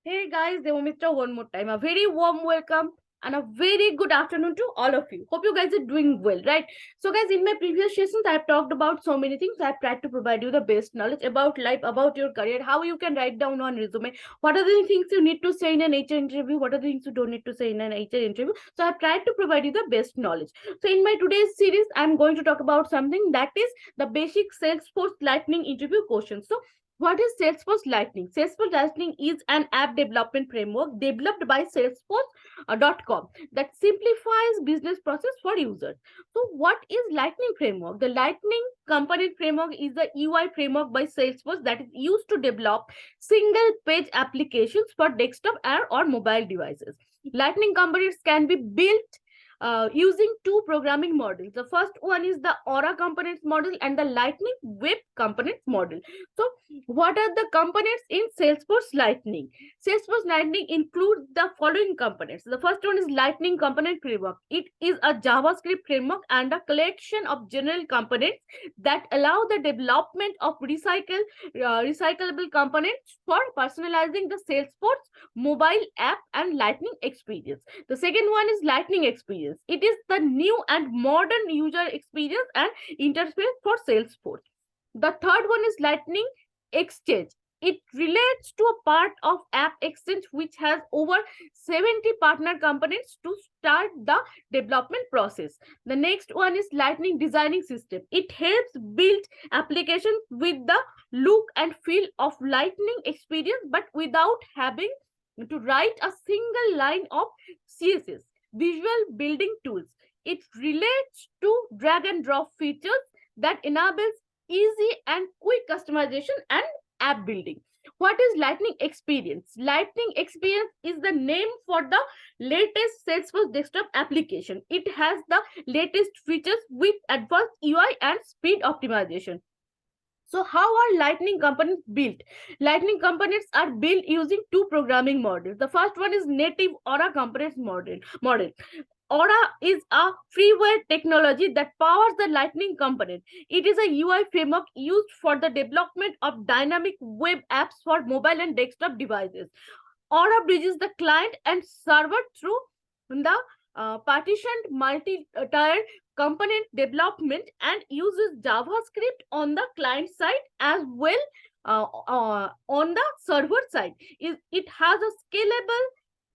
Hey guys, Devamitra one more time. A very warm welcome and a very good afternoon to all of you. Hope you guys are doing well, right? So guys, in my previous sessions, I've talked about so many things. I've tried to provide you the best knowledge about life, about your career, how you can write down on resume, what are the things you need to say in an HR interview, what are the things you don't need to say in an HR interview. So I've tried to provide you the best knowledge. So in my today's series, I'm going to talk about something that is the basic Salesforce Lightning interview questions. So what is Salesforce Lightning? Salesforce Lightning is an app development framework developed by Salesforce.com that simplifies business process for users. So, what is Lightning framework? The Lightning component framework is the UI framework by Salesforce that is used to develop single-page applications for desktop or mobile devices. Lightning components can be built using two programming models. The first one is the Aura components model and the Lightning Web components model. So, what are the components in Salesforce Lightning? Salesforce Lightning includes the following components. The first one is Lightning Component Framework. It is a JavaScript framework and a collection of general components that allow the development of recyclable components for personalizing the Salesforce mobile app and Lightning experience. The second one is Lightning Experience. It is the new and modern user experience and interface for Salesforce. The third one is Lightning Exchange. It relates to a part of App Exchange which has over 70 partner components to start the development process. The next one is Lightning Designing System. It helps build applications with the look and feel of Lightning experience but without having to write a single line of CSS. Visual building tools. It relates to drag and drop features that enables easy and quick customization and app building. What is Lightning Experience? Lightning Experience is the name for the latest Salesforce desktop application. It has the latest features with advanced UI and speed optimization. So how are Lightning components built? Lightning components are built using two programming models. The first one is native Aura components model. Aura is a freeware technology that powers the Lightning component. It is a UI framework used for the development of dynamic web apps for mobile and desktop devices. Aura bridges the client and server through the partitioned multi-tier component development and uses JavaScript on the client side as well on the server side. It has a scalable,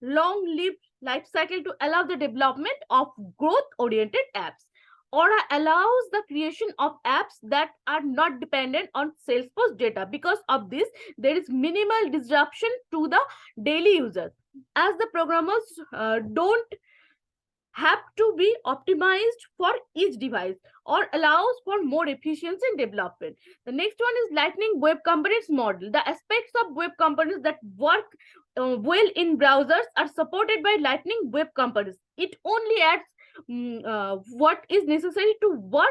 long-lived life cycle to allow the development of growth-oriented apps. Aura allows the creation of apps that are not dependent on Salesforce data. Because of this, there is minimal disruption to the daily users, as the programmers don't have to be optimized for each device or allows for more efficiency in development. The next one is Lightning Web Components model. The aspects of web components that work well in browsers are supported by Lightning Web Components. It only adds what is necessary to work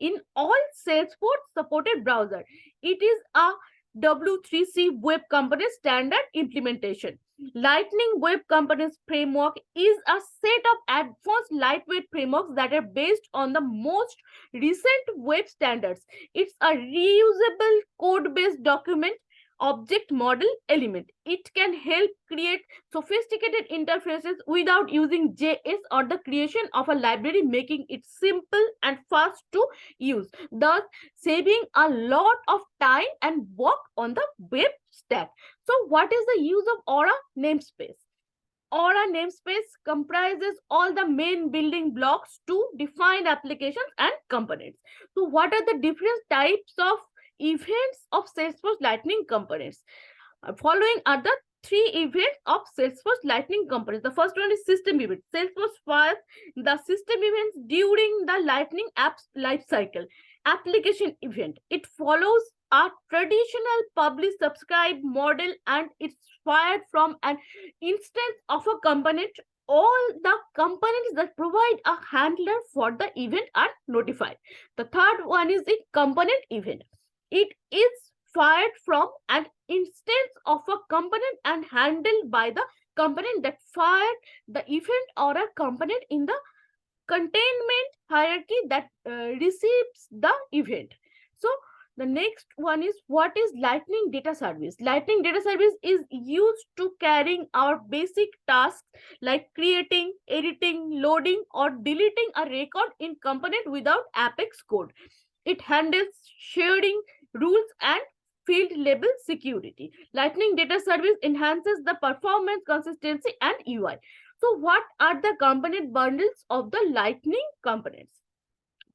in all Salesforce supported browser. It is a W3C Web Component standard implementation. Lightning Web Components framework is a set of advanced lightweight frameworks that are based on the most recent web standards. It's a reusable code-based document object model element. It can help create sophisticated interfaces without using JS or the creation of a library, making it simple and fast to use, thus saving a lot of time and work on the web stack. So what is the use of Aura namespace? Aura namespace comprises all the main building blocks to define applications and components. So what are the different types of events of Salesforce Lightning components? Following are the three events of Salesforce Lightning components. The first one is system event. Salesforce fires the system events during the Lightning app's life cycle. Application event. It follows a traditional publish subscribe model and it's fired from an instance of a component. All the components that provide a handler for the event are notified. The third one is the component event. It is fired from an instance of a component and handled by the component that fired the event or a component in the containment hierarchy that receives the event. So The next one is, what is Lightning Data Service? Lightning Data Service is used to carrying our basic tasks like creating, editing, loading, or deleting a record in component without Apex code. It handles sharing, rules, and field level security. Lightning Data Service enhances the performance, consistency, and UI. So what are the component bundles of the Lightning components?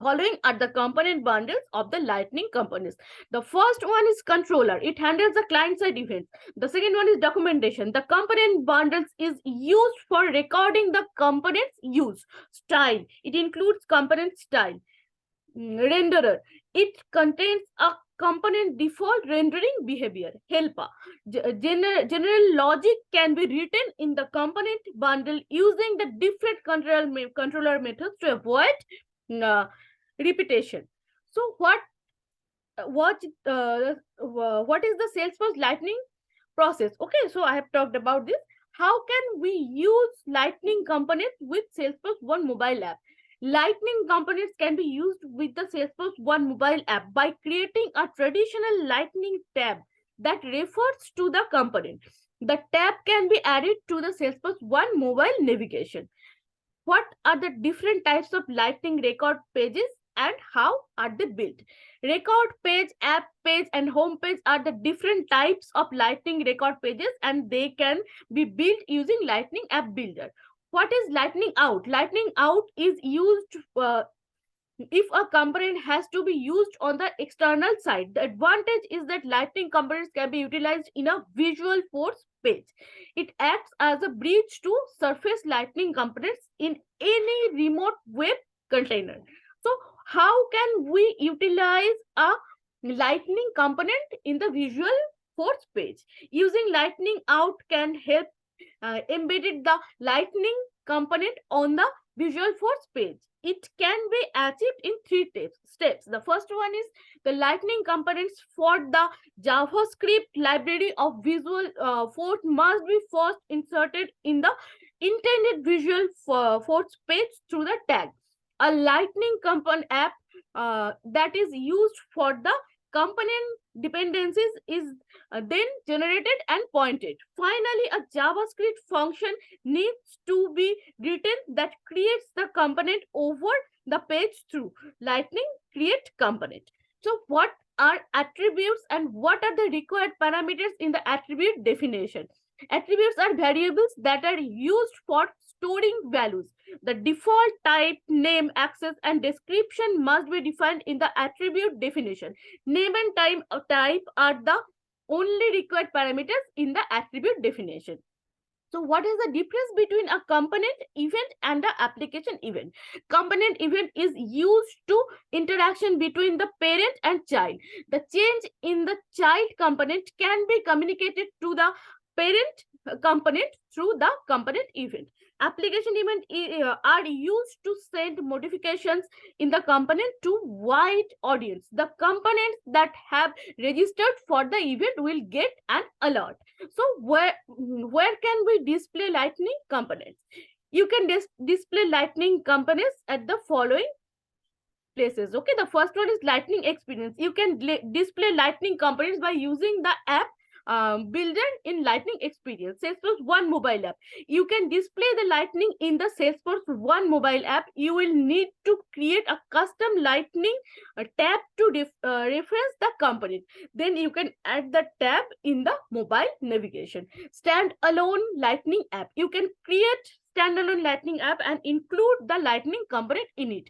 Following are the component bundles of the Lightning components. The first one is controller. It handles the client-side events. The second one is documentation. The component bundles is used for recording the component's use. Style. It includes component style. Renderer. It contains a component default rendering behavior. Helper. General logic can be written in the component bundle using the different controller methods to avoid repetition. So what is the Salesforce Lightning process? Okay, so I have talked about this. How can we use Lightning components with Salesforce One mobile app? Lightning components can be used with the Salesforce One mobile app by creating a traditional Lightning tab that refers to the component. The tab can be added to the Salesforce One mobile navigation. What are the different types of Lightning record pages and how are they built? Record page, app page, and home page are the different types of Lightning record pages, and they can be built using Lightning App Builder. What is Lightning Out? Lightning Out is used if a component has to be used on the external side. The advantage is that Lightning components can be utilized in a visual force page. It acts as a bridge to surface Lightning components in any remote web container. So how can we utilize a Lightning component in the visual force page? Using Lightning Out can help embedded the Lightning component on the visual force page. It can be achieved in three steps. The first one is the Lightning components for the JavaScript library of visual force must be first inserted in the intended visual force page through the tag. A Lightning component app that is used for the component dependencies is then generated and pointed. Finally, a JavaScript function needs to be written that creates the component over the page through Lightning create component. So what are attributes and what are the required parameters in the attribute definition? Attributes are variables that are used for storing values. The default type, name, access, and description must be defined in the attribute definition. Name and type are the only required parameters in the attribute definition. So what is the difference between a component event and an application event? Component event is used to interaction between the parent and child. The change in the child component can be communicated to the parent component through the component event. Application event are used to send modifications in the component to wide audience. The components that have registered for the event will get an alert. So where can we display Lightning components? You can display Lightning components at the following places. Okay, the first one is Lightning experience. You can display Lightning components by using the app builder in Lightning experience. Salesforce One mobile app. You can display the Lightning in the Salesforce One mobile app. You will need to create a custom Lightning tab to reference the component. Then you can add the tab in the mobile navigation. Standalone Lightning app. You can create standalone Lightning app and include the Lightning component in it.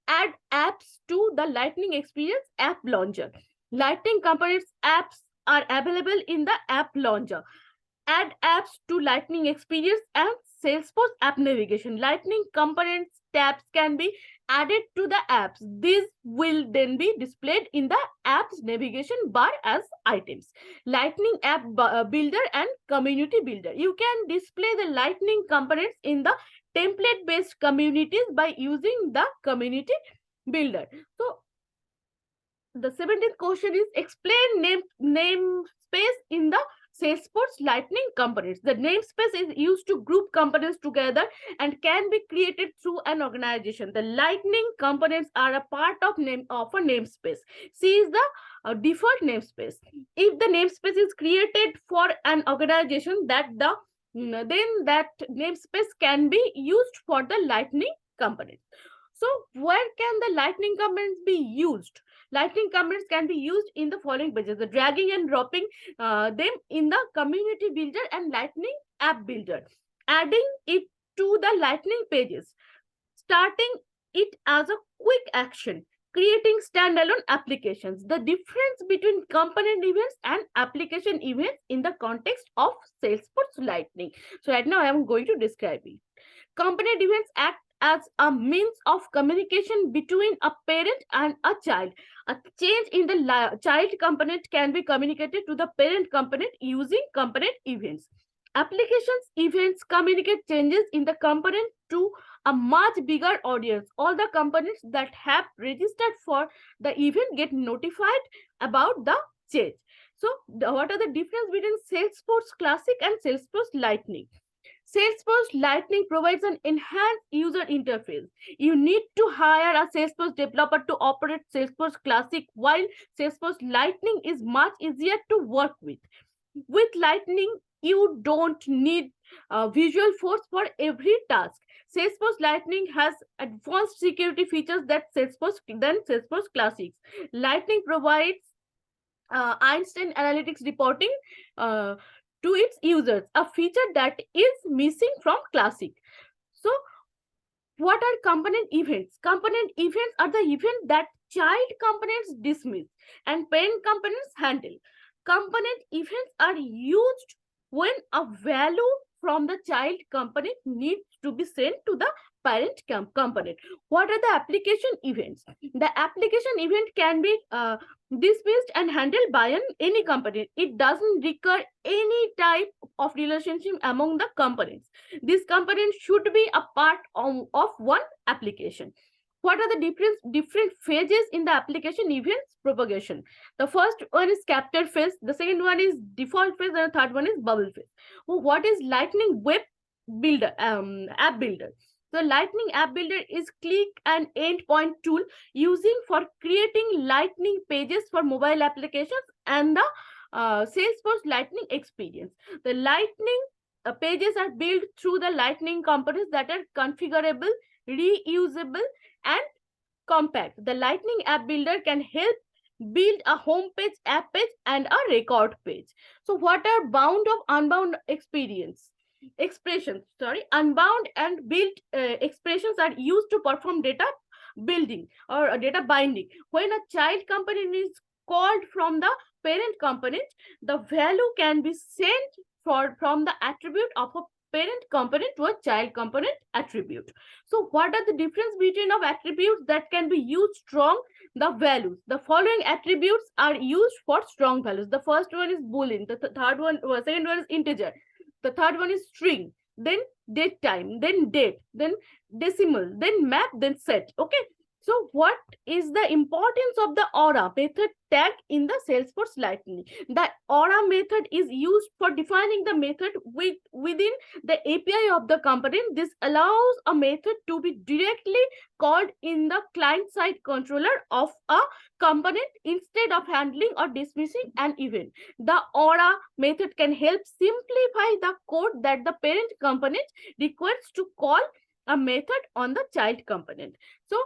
Add apps to the Lightning experience app launcher. Lightning components apps are available in the app launcher. Add apps to Lightning experience and Salesforce app navigation. Lightning components tabs can be added to the apps. These will then be displayed in the app's navigation bar as items. Lightning app builder and community builder. You can display the Lightning components in the template-based communities by using the community builder. So the 17th question is explain namespace in the Salesforce Lightning components. The namespace is used to group components together and can be created through an organization. The Lightning components are a part of a namespace. C is the default namespace. If the namespace is created for an organization, then that namespace can be used for the Lightning components. So where can the Lightning components be used? Lightning components can be used in the following pages: the dragging and dropping them in the community builder and Lightning app builder, adding it to the Lightning pages, starting it as a quick action, creating standalone applications. The difference between component events and application events in the context of Salesforce Lightning. So right now I am going to describe it. Component events act as a means of communication between a parent and a child. A change in the child component can be communicated to the parent component using component events. Applications events communicate changes in the component to a much bigger audience. All the components that have registered for the event get notified about the change. So what are the difference between Salesforce Classic and Salesforce Lightning? Salesforce Lightning provides an enhanced user interface. You need to hire a Salesforce developer to operate Salesforce Classic, while Salesforce Lightning is much easier to work with. With Lightning, you don't need Visual Force for every task. Salesforce Lightning has advanced security features than Salesforce Classics. Lightning provides Einstein Analytics reporting to its users, a feature that is missing from Classic. So what are component events? Component events are the events that child components dismiss and parent components handle. Component events are used when a value from the child component needs to be sent to the parent component. What are the application events? The application event can be dismissed and handled by any component. It doesn't require any type of relationship among the components. This component should be a part of one application. What are the different phases in the application events propagation? The first one is capture phase, the second one is default phase, and the third one is bubble phase. What is Lightning Web Builder, app builder? The Lightning app builder is click and endpoint tool using for creating Lightning pages for mobile applications and the Salesforce Lightning experience. The Lightning pages are built through the Lightning components that are configurable, reusable, and compact. The Lightning app builder can help build a home page, app page, and a record page. So what are bound of unbound expressions? Unbound and built expressions are used to perform data building or data binding. When a child component is called from the parent component, the value can be sent from the attribute of a parent component to a child component attribute. So what are the difference between of attributes that can be used strong? The values. The following attributes are used for strong values. The first one is boolean, the second one is integer, the third one is string, then date time, then date, then decimal, then map, then set. Okay. So what is the importance of the aura method tag in the Salesforce Lightning? The aura method is used for defining the method within the API of the component. This allows a method to be directly called in the client-side controller of a component instead of handling or dismissing an event. The aura method can help simplify the code that the parent component requires to call a method on the child component. So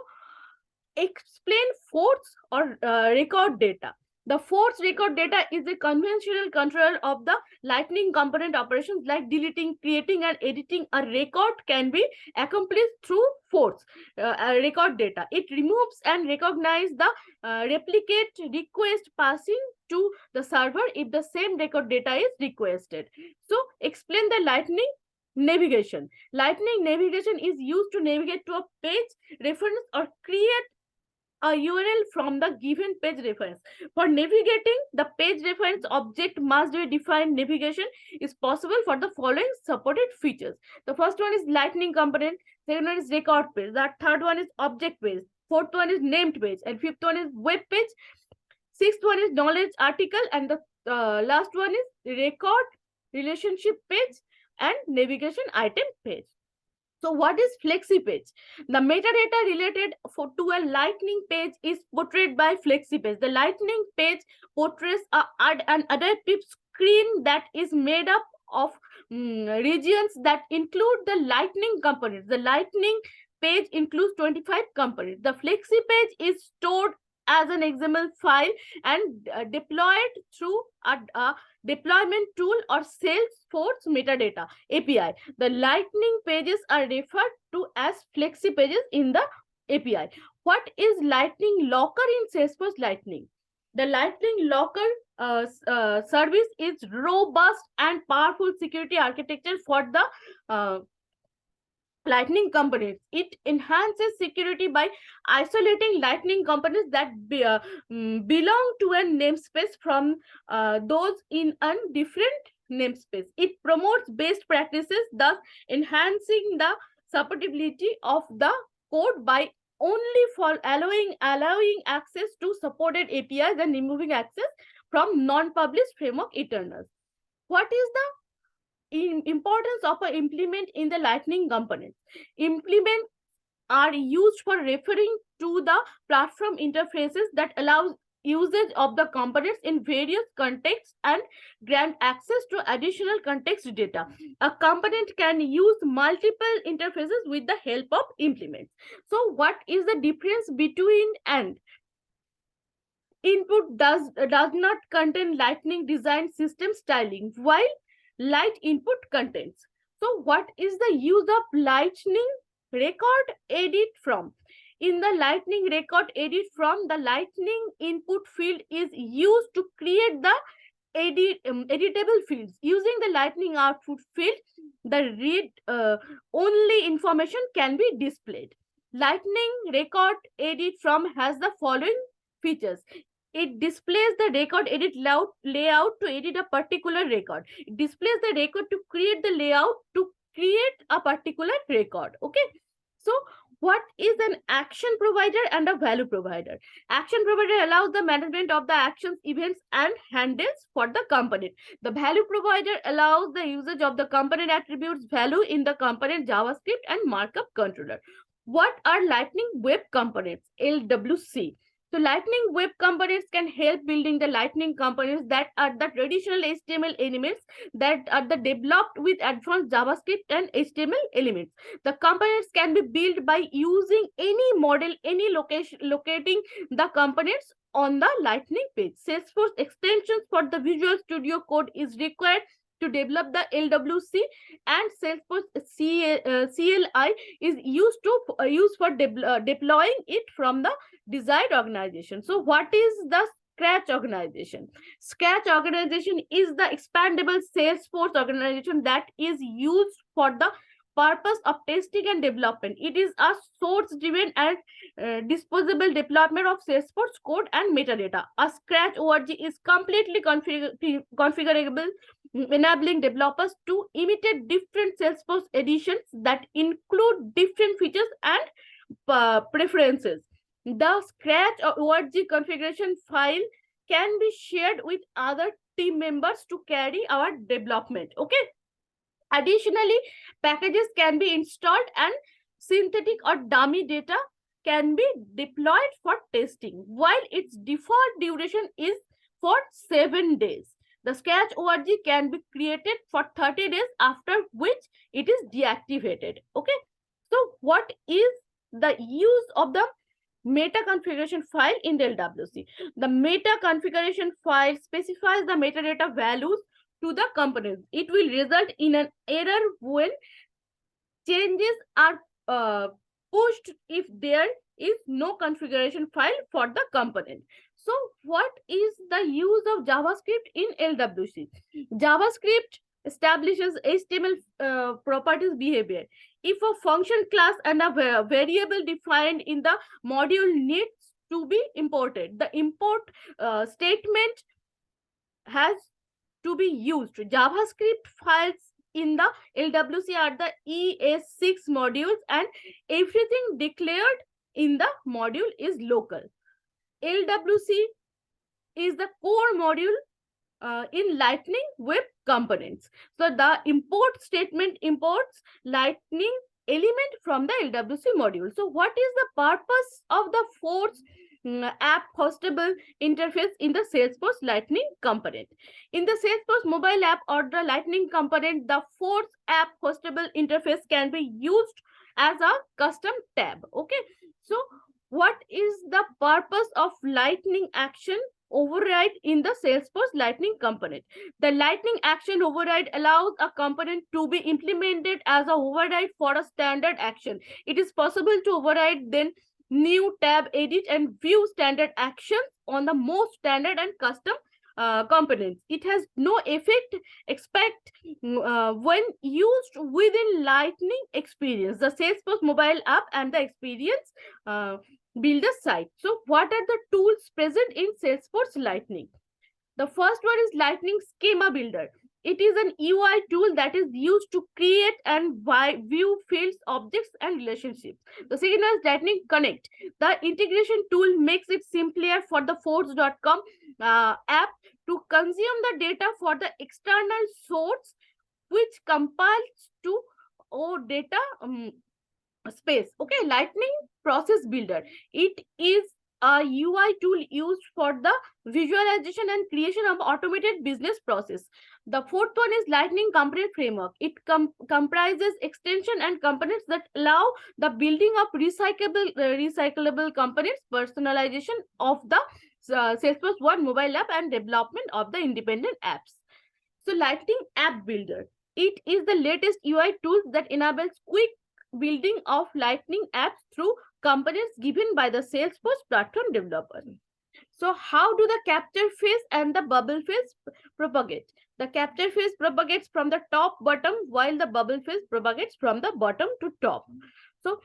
explain force or record data. The force record data is a conventional control of the Lightning component operations like deleting, creating, and editing. A record can be accomplished through force record data. It removes and recognizes the replicate request passing to the server if the same record data is requested. So explain the Lightning navigation. Lightning navigation is used to navigate to a page reference or create a URL from the given page reference. For navigating the page reference object must be defined. Navigation is possible for the following supported features. The first one is Lightning component, second one is record page, the third one is object page, fourth one is named page, and fifth one is web page, sixth one is knowledge article, and the last one is record, relationship page, and navigation item page. So what is flexi page? The metadata related to a lightning page is portrayed by flexi page. The lightning page portrays an adaptive screen that is made up of regions that include the lightning components. The lightning page includes 25 components. The flexi page is stored as an XML file and deployed through a deployment tool or Salesforce metadata API. The lightning pages are referred to as flexi pages in the API. What is lightning locker in Salesforce Lightning? The lightning locker service is robust and powerful security architecture for the Lightning components. It enhances security by isolating Lightning components that belong to a namespace from those in a different namespace. It promotes best practices, thus enhancing the supportability of the code by only for allowing access to supported APIs and removing access from non-published framework internals. What is the importance of an implement in the Lightning components? Implements are used for referring to the platform interfaces that allows usage of the components in various contexts and grant access to additional context data. A component can use multiple interfaces with the help of implements. So what is the difference between and? Input does not contain Lightning design system styling, while light input contains. So what is the use of Lightning record edit from? In the Lightning record edit from, the Lightning input field is used to create the editable fields. Using the Lightning output field, the read only information can be displayed. Lightning record edit from has the following features. It displays the record edit layout to edit a particular record. It displays the record to create the layout to create a particular record. Okay. So what is an action provider and a value provider? Action provider allows the management of the actions, events, and handles for the component. The value provider allows the usage of the component attributes value in the component JavaScript and markup controller. What are Lightning Web Components, LWC? So Lightning Web Components can help building the Lightning components that are the traditional HTML elements that are developed with advanced JavaScript and HTML elements. The components can be built by using any model, any locating the components on the Lightning page. Salesforce extensions for the Visual Studio Code is required to develop the LWC, and Salesforce CLI is used for deploying it from the desired organization. So what is the Scratch organization? Scratch organization is the expandable Salesforce organization that is used for the purpose of testing and development. It is a source-driven and disposable deployment of Salesforce code and metadata. A Scratch org is completely configurable, enabling developers to imitate different Salesforce editions that include different features and preferences. The Scratch org configuration file can be shared with other team members to carry our development. Okay. Additionally, packages can be installed and synthetic or dummy data can be deployed for testing, while its default duration is for 7 days. The Scratch org can be created for 30 days, after which it is deactivated. Okay. So what is the use of the meta configuration file in the LWC? The meta configuration file specifies the metadata values to the components. It will result in an error when changes are pushed if there is no configuration file for the component. So what is the use of JavaScript in LWC? JavaScript establishes HTML properties behavior. If a function class and a variable defined in the module needs to be imported, the import statement has to be used. JavaScript files in the LWC are the ES6 modules, and everything declared in the module is local. LWC is the core module in Lightning web components. So the import statement imports Lightning element from the LWC module. So what is the purpose of the Force app hostable interface in the Salesforce Lightning component? In the Salesforce mobile app or the Lightning component, the Force app hostable interface can be used as a custom tab. Okay, so what is the purpose of Lightning action override in the Salesforce Lightning component? The Lightning action override allows a component to be implemented as a override for a standard action. It is possible to override then new tab, edit and view standard actions on the most standard and custom components. It has no effect expect when used within Lightning experience, the Salesforce mobile app and the experience builder site. So what are the tools present in Salesforce Lightning? The first one is Lightning Schema Builder. It is an UI tool that is used to create and view fields, objects, and relationships. The second one is Lightning Connect. The integration tool makes it simpler for the Force.com app to consume the data for the external source, which compiles to data space. Okay, Lightning Process Builder. It is a UI tool used for the visualization and creation of automated business process. The fourth one is Lightning Component Framework. It comprises extension and components that allow the building of recyclable components, personalization of the Salesforce One mobile app, and development of the independent apps. So Lightning App Builder. It is the latest UI tool that enables quick building of Lightning apps through components given by the Salesforce platform developer. So how do the capture phase and the bubble phase propagate? The capture phase propagates from the top bottom, while the bubble phase propagates from the bottom to top. So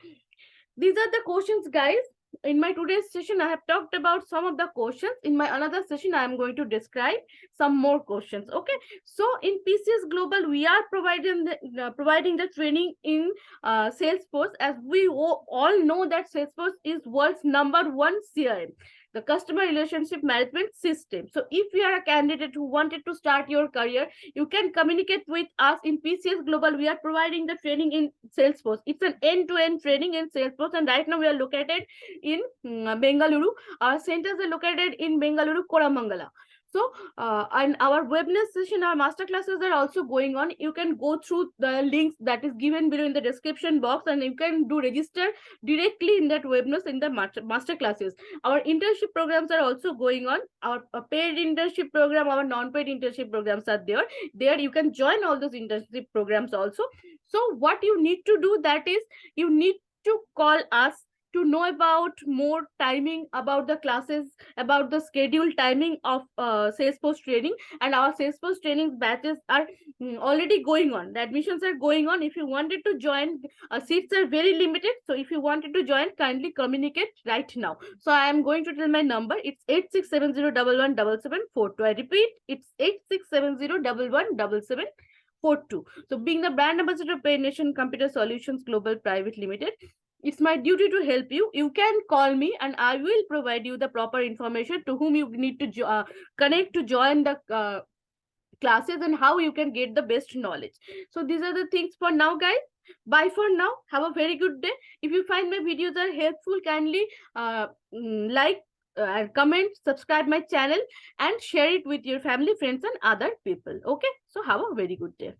these are the questions, guys. In my today's session, I have talked about some of the questions. In my another session, I am going to describe some more questions. Okay. So in PCS Global, we are providing the training in Salesforce. As we all know that Salesforce is world's #1 CRM, the customer relationship management system. So if you are a candidate who wanted to start your career, you can communicate with us in PCS Global. We are providing the training in Salesforce. It's an end-to-end training in Salesforce, and right now we are located in Bengaluru. Our centers are located in Bengaluru, Koramangala. So, and our webinar session, our master classes are also going on. You can go through the links that is given below in the description box, and you can do register directly in that webinars in the master classes. Our internship programs are also going on. Our paid internship program, our non-paid internship programs are there. There you can join all those internship programs also. So what you need to do, that is you need to call us to know about more timing about the classes, about the scheduled timing of Salesforce training. And our Salesforce training batches are already going on. The admissions are going on. If you wanted to join, seats are very limited. So if you wanted to join, kindly communicate right now. So I am going to tell my number. It's 8670117742. I repeat, it's 8670117742. So being the brand ambassador of Paid Nation Computer Solutions Global Private Limited, it's my duty to help you. You can call me and I will provide you the proper information to whom you need to connect to join the classes and how you can get the best knowledge. So these are the things for now, guys. Bye for now. Have a very good day. If you find my videos are helpful, kindly like, comment, subscribe my channel and share it with your family, friends and other people. Okay. So have a very good day.